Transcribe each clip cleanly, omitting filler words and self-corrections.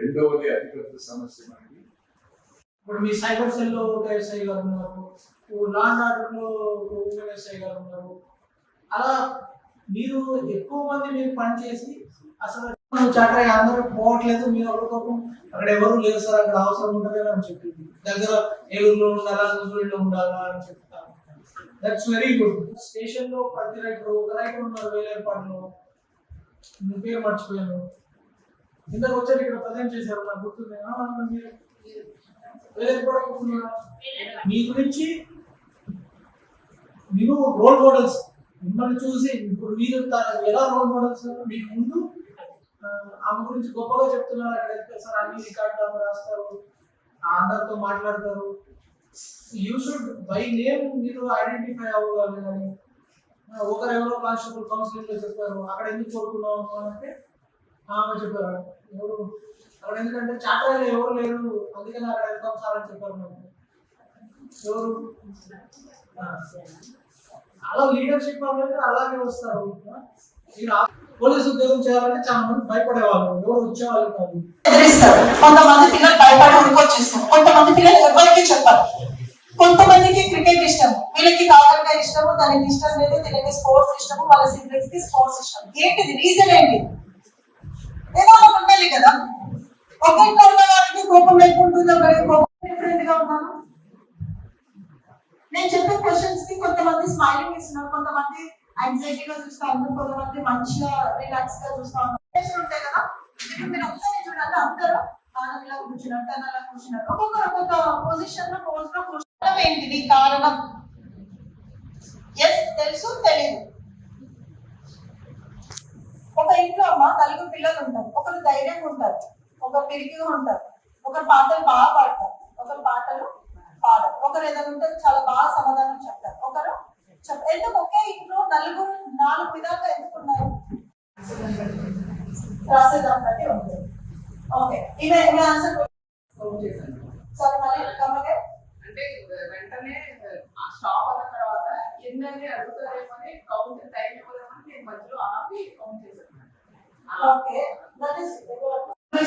రెండవది అతిపెద్ద సమస్య మనకి. ఇప్పుడు మీ సైబర్ సెల్లో ఒక ఎస్ఐ గారు ఉన్నారు, లా అండ్ ఆర్డర్లో ఒక ఎస్ఐ గారు ఉన్నారు. అలా మీరు ఎక్కువ మంది మీరు పనిచేసి అసలు చాకరీ అందరూ పోవట్లేదు, మీరు ఒకరికొకరు అక్కడ ఎవరు లేదు సార్, అక్కడ అవసరం ఉండదు అని చెప్పింది. దగ్గర ఏలూరులో ఉండాలా, నూజివీడులో ఉండాలా అని చెప్తాను. That's very good. స్టేషన్ లో ప్రతి రైటర్ ఒక రైటర్ ఉన్నారు వేలేపాడులో, మీ పేరు మర్చిపోయాను. ఇంతకు వచ్చారు ఇక్కడ ప్రజెంట్ చేశారు, నాకు గుర్తుంది. మీ గురించి మీరు రోల్ మోడల్స్, మిమ్మల్ని చూసి ఇప్పుడు మీరు ఎలా రోల్ మోడల్స్ మీకు ముందు ఆమె గురించి గొప్పగా చెప్తున్నారు. అక్కడ సార్ అన్ని రికార్డు రాస్తారు, అందరితో మాట్లాడతారు. యూ షుడ్ బై నేమ్ మీరు ఐడెంటిఫై అవ్వాలి. కానీ ఒకరెవరో కానిస్టేబుల్ కౌన్సిలింగ్ లో చెప్పారు, అక్కడ ఎందుకు కోరుకున్నాము అంటే ఆమె చెప్పారు ఎవరు అక్కడ ఎందుకంటే చాకరీలో ఎవరు లేరు, అందుకని అక్కడ వెళ్తాం సార్ అని చెప్పారు. నాకు ఎవరు అలా లీడర్షిప్ అనేది అలాగే వస్తారు. పోలీసు ఉద్యోగం చేయాలంటే చాలా మంది భయపడేవాళ్ళు, ఎవరు వచ్చేవాళ్ళు కాదు. కొంతమంది పిల్లలు భయపడి ఉరికొచ్చేస్తారు, కొంతమంది పిల్లలు ఎవరికి చెప్పారు. కొంతమందికి క్రికెట్ ఇష్టం, వీళ్ళకి కాకరకాయ ఇష్టము, దానికి ఇష్టం లేదు, దీనికి స్పోర్ట్స్ ఇష్టము, వాళ్ళ సిబ్లింగ్స్ కి స్పోర్ట్స్ ఇష్టం. ఏంటిది రీజన్ ఏంటి? ఏదో ఒకటి ఉండాలి కదా. ఒక ఇంట్లో ఉన్న వారికి కోపం లేకుంటుంది, ఒకరికి కోపం డిఫరెంట్ గా ఉన్నాను. నేను చెప్పే క్వశ్చన్స్ కి కొంతమంది స్మైలింగ్ ఇస్తున్నారు, కొంతమంది యాంగ్జైటీగా చూస్తా ఉన్నారు, కొంతమంది మంచిగా రిలాక్స్ గా చూస్తా ఉన్నారు. ఉంటాయి కదా, ఇప్పుడు మీరు ఒకసారి చూడాలి, అందరూ ఆనలా కూర్చున్నారు, తనలా కూర్చున్నారు, ఒక్కొక్కరు ఒక్కొక్క పొజిషన్ లో పోజ్ లో కూర్చోవడం. ఏంటిది కారణం? ఎస్ తెలుసు, తెలియదు. ఒక ఇంట్లో అమ్మ నలుగురు పిల్లలు ఉంటారు, ఒకరు ధైర్యంగా ఉంటారు, ఒకరు పిరికిగా ఉంటారు, ఒకరు పాటలు బాగా పాడతారు, ఒకరు పాటలు పాడరు, ఒకరు ఏదైనా ఉంటే చాలా బాగా సమాధానం చెప్తారు, ఒకరు ఎందుకు ఒకే ఇంట్లో నలుగురు నాలుగు విధాలుగా ఎందుకున్నారు? రాసేదాం బట్టి ఉంటుంది. ఓకే, ఇవే ఆన్సర్ సరే. మళ్ళీ అంటే వెంటనే స్టాప్ అయిన తర్వాత ఎన్ని అడుగుతారేమని కౌంట్ టైం ఇవ్వలేమని నేను మధ్యలో ఆపి కౌంట్ చేశాను. ఓకే, దట్ ఇస్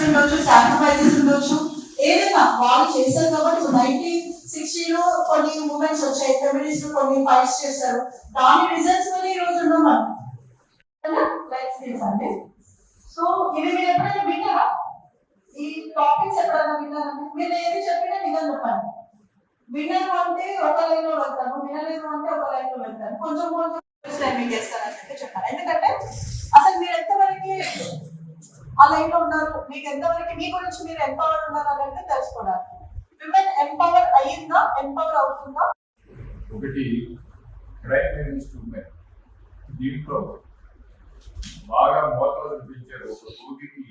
ఉండొచ్చు, సాక్రిఫైసెస్ ఉండొచ్చు, ఏదైనా వాళ్ళు చేశారు కాబట్టి. 1960లో కొన్ని మూమెంట్స్ వచ్చాయి, ఫెమినిస్ట్ కొన్ని ఫైట్స్ చేశారు, దాని రిజల్ట్స్ వల్ల ఈ రోజు ఉన్నాం మనం. అండి సో ఇది మీరు ఎప్పుడైనా విన్నారా? ఈ టాపిక్స్ ఎప్పుడైనా విన్నారంటే మీరు ఏది చెప్పినా నిజం చెప్పండి. విన్నారు అంటే ఒక లైన్ లో వెళ్తాను, వినలేదు అంటే ఒక లైన్ లో వెళ్తాను, కొంచెం కొంచెం టైమింగ్ చేస్తానని చెప్పాను. ఎందుకంటే అసలు మీరు ఎంతవరకు ఆ లైన్ లో ఉన్నారు, మీకు ఎంతవరకు మీ గురించి మీరు ఎంపవర్ ఉన్నారు అనేది తెలుసుకోవాలి. విమెన్ ఎంపవర్ అయ్యిందా, ఎంపవర్ అవుతుందా? ఒకటి క్రైమ్ అగైన్స్ట్ ఉమెన్, దీంట్లో బాగా మోతాదు పెంచారు. ఒక రోగికి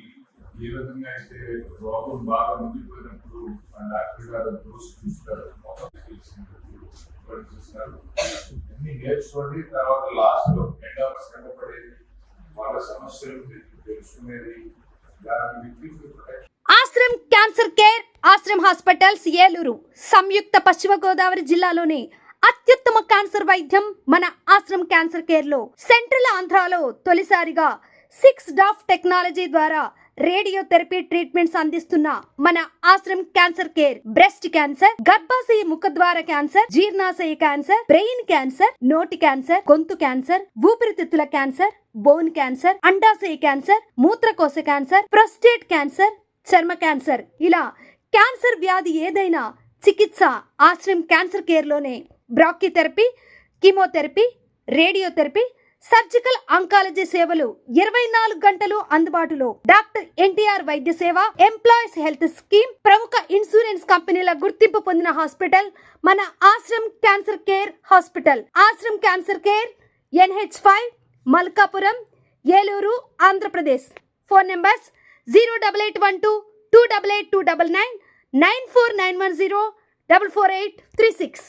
ఏ విధంగా అయితే రోగం బాగా ముగిపోయినప్పుడు డాక్టర్ గారు డోస్ చూస్తారు, మోతాదు చూస్తారు, అన్ని నేర్చుకోండి. తర్వాత లాస్ట్ లో ఎండ్ ఆఫ్ శ్రమపడేది, వాళ్ళ సమస్యలు తెలుసుకునేది. Ashram cancer care, Ashram hospitals, Eluru. సంయుక్త పశ్చిమ గోదావరి జిల్లాలోని అత్యుత్తమ క్యాన్సర్ వైద్యం మన ఆశ్రమ్ క్యాన్సర్ కేర్ లో. సెంట్రల్ ఆంధ్రాలో తొలిసారిగా 6 డాఫ్ టెక్నాలజీ ద్వారా రేడియోథెరపీ ట్రీట్మెంట్స్ అందిస్తున్న మన Ashram cancer care breast cancer, గర్భాశయ ముఖద్వార క్యాన్సర్, జీర్ణాశయ క్యాన్సర్, బ్రెయిన్ క్యాన్సర్, నోటి క్యాన్సర్, గొంతు క్యాన్సర్, ఊపిరితిత్తుల క్యాన్సర్, బోన్ క్యాన్సర్, అండాశయ క్యాన్సర్, మూత్రకోశ క్యాన్సర్, ప్రొస్టేట్ క్యాన్సర్, చర్మ క్యాన్సర్, ఇలా క్యాన్సర్ వ్యాధి ఏదైనా చికిత్స ఆశ్రమ్ క్యాన్సర్ కేర్ లోనే. బ్రాక్కిథెరపీ, కీమోథెరపీ, రేడియోథెరపీ, సర్జికల్ ఆంకాలజీ సేవలు 24 గంటలు అందుబాటులో. డాక్టర్ ఎన్టీఆర్ వైద్య సేవ, ఎంప్లాయీస్ హెల్త్ స్కీమ్, ప్రముఖ ఇన్సూరెన్స్ కంపెనీల గుర్తింపు పొందిన హాస్పిటల్ మన Ashram cancer care hospital. Ashram cancer care, NH5, Malkapuram, Eluru, Andhra Pradesh. Phone numbers 08812 288 299, 94910 44836.